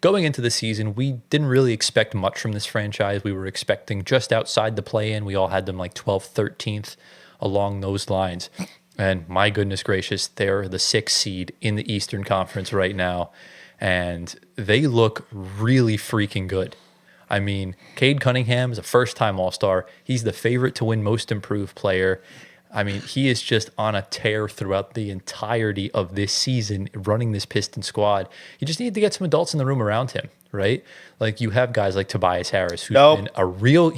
going into the season, we didn't really expect much from this franchise. We were expecting just outside the play-in. We all had them like 12th, 13th, along those lines. And my goodness gracious, they're the 6th seed in the Eastern Conference right now. And they look really freaking good. I mean, Cade Cunningham is a first-time All-Star. He's the favorite to win Most Improved Player. I mean, he is just on a tear throughout the entirety of this season, running this Piston squad. You just need to get some adults in the room around him, right? Like you have guys like Tobias Harris, who's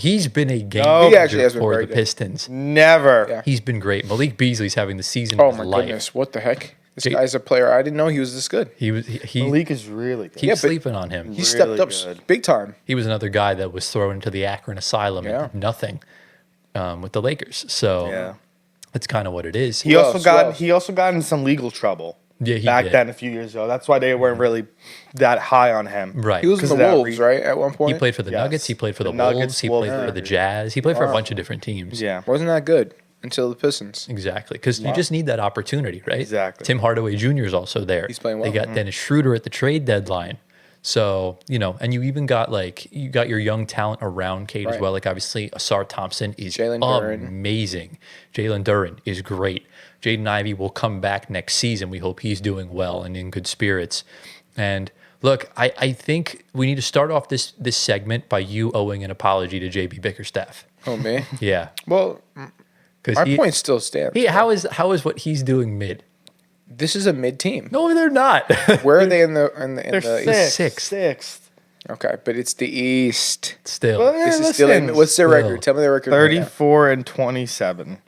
he's been a game changer for the Pistons. Never. Yeah. He's been great. Malik Beasley's having the season of his life. Oh my goodness, what the heck? This guy's a player. I didn't know he was this good. Malik is really good. Keep sleeping on him. He stepped up big time. He was another guy that was thrown into the Akron Asylum and did nothing with the Lakers. So that's kind of what it is. He also got in some legal trouble. Yeah, then a few years ago. That's why they weren't really that high on him. Right. He was in the Wolves, right? At one point, he played for the Nuggets. He played for the Wolves. He played for the Jazz. He played for a bunch of different teams. Yeah, wasn't that good until the Pistons. Exactly, because you just need that opportunity, right? Exactly. Tim Hardaway Jr. is also there. He's playing well. They got Dennis Schroeder at the trade deadline. So, and you even got you got your young talent around Cade as well. Like obviously Asar Thompson is amazing. Jalen Duren is great. Jaden Ivey will come back next season. We hope he's doing well and in good spirits. And look, I think we need to start off this segment by you owing an apology to JB Bickerstaff. Oh, me? Yeah. Well, my point still stands. How is what he's doing mid? This is a mid team. No, they're not. Where are they in the they're sixth? Okay, but it's the East. Still. Well, this is still what's their record? Tell me their record. 34-27.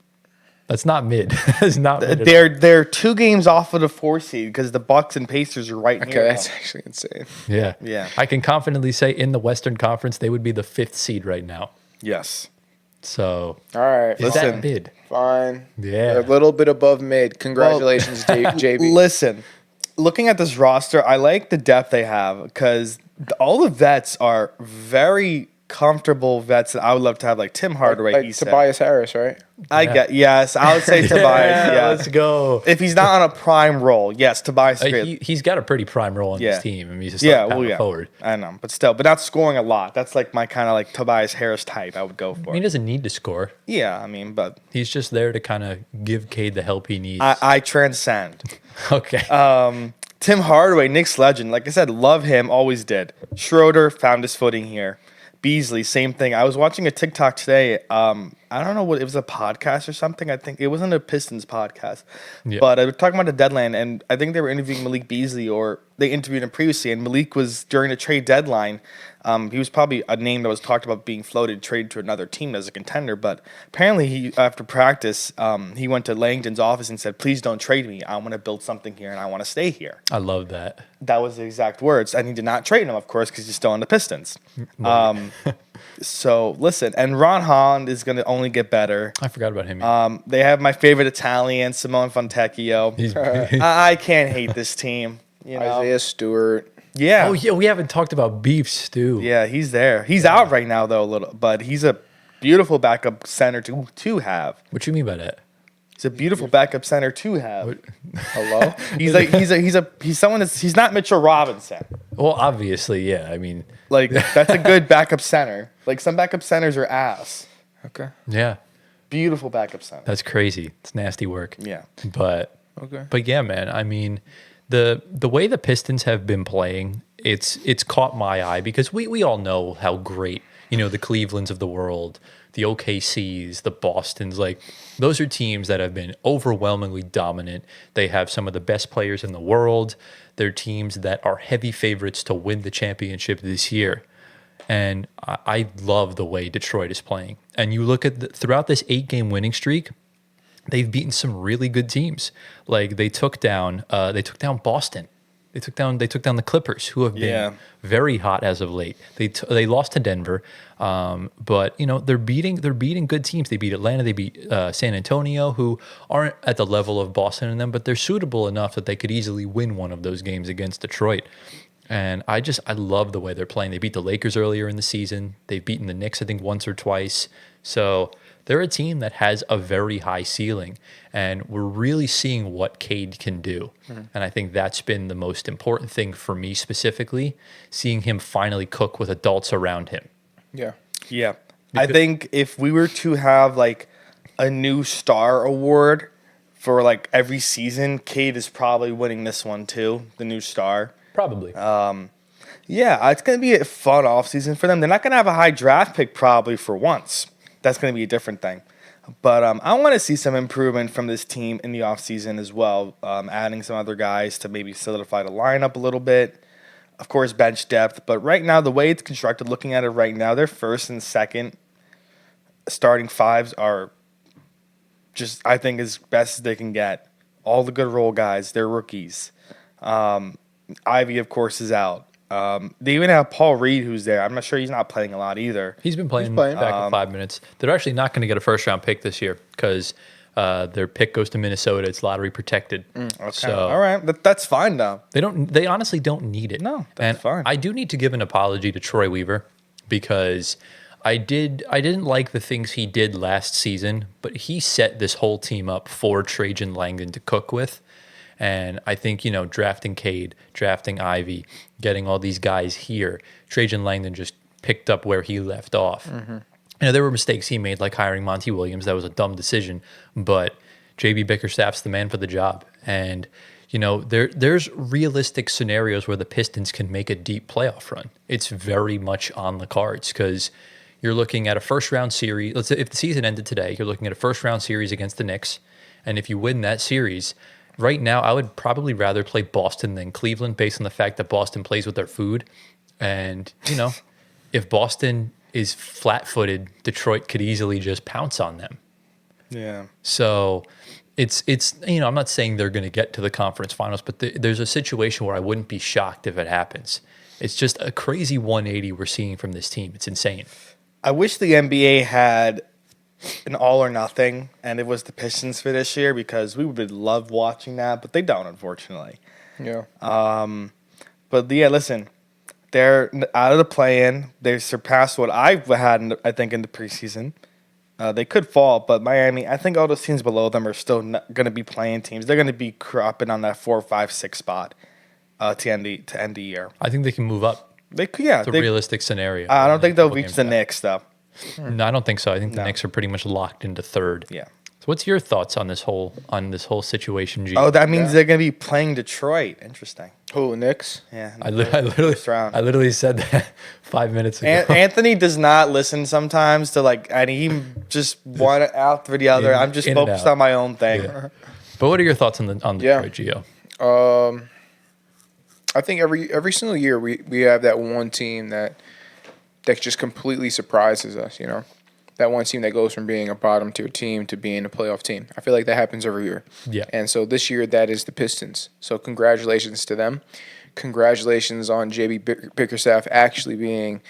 That's not mid. That's not mid. They're 2 games off of the 4 seed because the Bucks and Pacers are right near. Okay, that's actually insane. Yeah. I can confidently say in the Western Conference they would be the 5th seed right now. Yes. So, all right, is that mid? Fine. Yeah. They're a little bit above mid. Congratulations, JB. Listen, looking at this roster, I like the depth they have because all the vets are very comfortable vets that I would love to have, like Tim Hardaway. Like Tobias Harris, right? I would say Tobias. Yeah, let's go. If he's not on a prime role, yes, Tobias. He's got a pretty prime role on his team. I mean, he's a power forward. I know, but not scoring a lot. That's like my kind of like Tobias Harris type. I would go for. He doesn't need to score. Yeah, I mean, but he's just there to kind of give Cade the help he needs. I transcend. Okay. Tim Hardaway, Knicks legend. Like I said, love him. Always did. Schroeder found his footing here. Beasley, same thing. I was watching a TikTok today. I don't know what it was, a podcast or something. I think it wasn't a Pistons podcast, but I was talking about the deadline, and I think they were interviewing Malik Beasley, or they interviewed him previously. And Malik was during the trade deadline. He was probably a name that was talked about being floated, traded to another team as a contender. But apparently, he after practice, he went to Langdon's office and said, "Please don't trade me. I want to build something here, and I want to stay here." I love that. That was the exact words, and he did not trade him, of course, because he's still on the Pistons. So listen, and Ron Holland is going to only get better. I forgot about him. They have my favorite Italian, Simone Fontecchio. I can't hate this team. Isaiah Stewart. Yeah. Oh yeah, we haven't talked about Beef Stew. Yeah, he's there. He's out right now though a little, but he's a beautiful backup center to have. What you mean by that? He's a beautiful backup center to have. What? Hello? He's someone he's not Mitchell Robinson. Well, obviously, yeah. I mean, like that's a good backup center. Like some backup centers are ass. Okay. Yeah. Beautiful backup center. That's crazy. It's nasty work. Yeah. But yeah, man. I mean, the way the Pistons have been playing, it's caught my eye because we all know how great, the Clevelands of the world, the OKCs, the Bostons, like those are teams that have been overwhelmingly dominant. They have some of the best players in the world. They're teams that are heavy favorites to win the championship this year. And I love the way Detroit is playing. And you look at throughout this 8-game winning streak, they've beaten some really good teams. Like they took down Boston. They took down the Clippers, who have been very hot as of late. They lost to Denver, but they're beating good teams. They beat Atlanta, they beat San Antonio, who aren't at the level of Boston and them, but they're suitable enough that they could easily win one of those games against Detroit. And I love the way they're playing. They beat the Lakers earlier in the season. They've beaten the Knicks, I think, once or twice. So they're a team that has a very high ceiling, and we're really seeing what Cade can do. And I think that's been the most important thing for me specifically, seeing him finally cook with adults around him. Yeah. Yeah. I think if we were to have like a new star award for like every season, Cade is probably winning this one too, the new star. Probably. Yeah, it's going to be a fun offseason for them. They're not going to have a high draft pick probably for once. That's going to be a different thing. But I want to see some improvement from this team in the offseason as well, adding some other guys to maybe solidify the lineup a little bit. Of course, bench depth. But right now, the way it's constructed, looking at it right now, their first and second starting fives are just, I think, as best as they can get. All the good role guys, they're rookies. Ivy, of course, is out. They even have Paul Reed, who's there. I'm not sure he's not playing a lot either. He's been playing back in 5 minutes. They're actually not going to get a first-round pick this year because their pick goes to Minnesota. It's lottery protected. Okay. So All right, that's fine though. They honestly don't need it. No, that's fine. I do need to give an apology to Troy Weaver because I didn't like the things he did last season, but he set this whole team up for Trajan Langdon to cook with. And I think, drafting Cade, drafting Ivy, getting all these guys here, Trajan Langdon just picked up where he left off. There were mistakes he made, like hiring Monty Williams. That was a dumb decision. But J.B. Bickerstaff's the man for the job. And, there's realistic scenarios where the Pistons can make a deep playoff run. It's very much on the cards because you're looking at a first-round series. Let's say if the season ended today, you're looking at a first-round series against the Knicks. And if you win that series, right now, I would probably rather play Boston than Cleveland based on the fact that Boston plays with their food. And, if Boston is flat-footed, Detroit could easily just pounce on them. Yeah. So it's I'm not saying they're going to get to the conference finals, but there's a situation where I wouldn't be shocked if it happens. It's just a crazy 180 we're seeing from this team. It's insane. I wish the NBA had an all or nothing, and it was the Pistons for this year because we would love watching that, but they don't, unfortunately. Yeah. But yeah, listen, they're out of the play-in. They surpassed what I had, I think, in the preseason. They could fall, but Miami, I think all those teams below them are still going to be playing teams. They're going to be cropping on that 4, 5, 6 spot to end the year. I think they can move up. They could, yeah. It's a realistic scenario. I don't think they'll reach the Knicks, though. No, I don't think so. I think the Knicks are pretty much locked into third. Yeah. So what's your thoughts on this whole situation, G? Oh, that means they're going to be playing Detroit. Interesting. Who, Knicks? Yeah. I literally said that 5 minutes ago. Anthony does not listen sometimes to and he just one out for the other. I'm just focused on my own thing. Yeah. But what are your thoughts on Detroit, Gio? I think every single year we have that one team that just completely surprises us, That one team that goes from being a bottom tier team to being a playoff team. I feel like that happens every year. Yeah. And so this year that is the Pistons. So congratulations to them. Congratulations on JB Bickerstaff actually being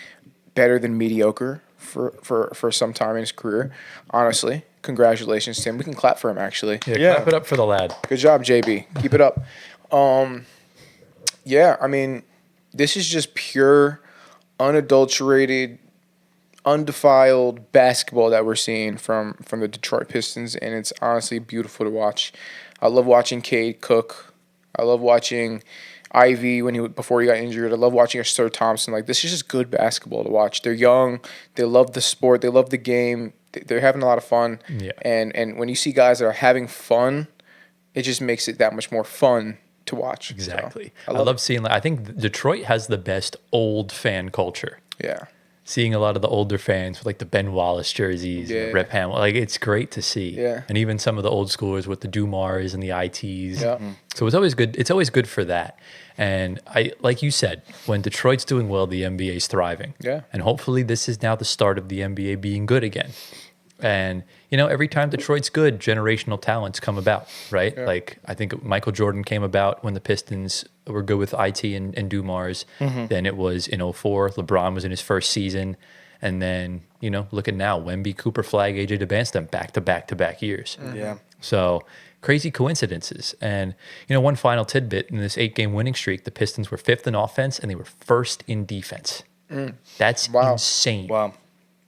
better than mediocre for some time in his career. Honestly, congratulations to him. We can clap for him actually. Yeah. Clap it up for the lad. Good job, JB. Keep it up. Yeah, I mean, this is just pure, unadulterated, undefiled basketball that we're seeing from the Detroit Pistons, and it's honestly beautiful to watch. I love watching Cade cook. I love watching Ivy before he got injured. I love watching Sir Thompson. This is just good basketball to watch. They're young. They love the sport. They love the game. They're having a lot of fun. Yeah. And when you see guys that are having fun, it just makes it that much more fun to watch. Exactly. So, I love seeing. I think Detroit has the best old fan culture. Yeah. Seeing a lot of the older fans with the Ben Wallace jerseys, and Rip Hamilton, it's great to see. Yeah. And even some of the old schoolers with the Dumars and the ITs. Yeah. So it's always good. It's always good for that. And like you said, when Detroit's doing well, the NBA is thriving. Yeah. And hopefully this is now the start of the NBA being good again. And, every time Detroit's good, generational talents come about, right? Yeah. I think Michael Jordan came about when the Pistons were good with IT and Dumars. Then it was in 2004. LeBron was in his first season. And then, look at now. Wemby, Cooper Flag, AJ DeBanston, back-to-back years. Yeah. So crazy coincidences. And, one final tidbit. In this 8-game winning streak, the Pistons were 5th in offense and they were 1st in defense. That's insane. Wow.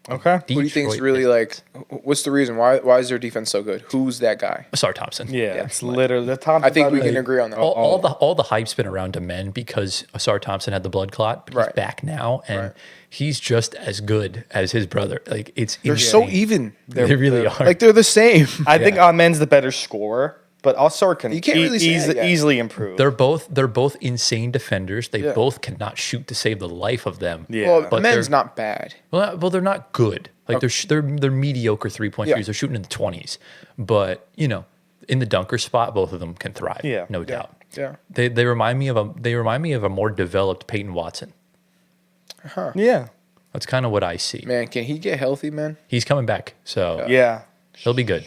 Okay. Who do you think is Detroit really like? Pistons. What's the reason? Why is their defense so good? Who's that guy? Asar Thompson. Yeah, it's literally the top. I think we can agree on that. All the hype's been around Demen because Asar Thompson had the blood clot. But he's Right. back now, and Right. he's just as good as his brother. Like it's They're insane. so even. They really are. Like they're the same. I think Amen's the better scorer, but Alsar can You can't really say that yet. easily improve. they're both insane defenders. They Yeah. both cannot shoot to save the life of them. Yeah. Well, but men's they're- not bad. Well, they're not good. Like they're mediocre 3-point Yeah. shooters. They're shooting in the 20s. But in the dunker spot, both of them can thrive. Yeah. No doubt. Yeah. They remind me of a more developed Peyton Watson. Yeah. That's kind of what I see. Man, can he get healthy, man? He's coming back, so Yeah. he'll be good.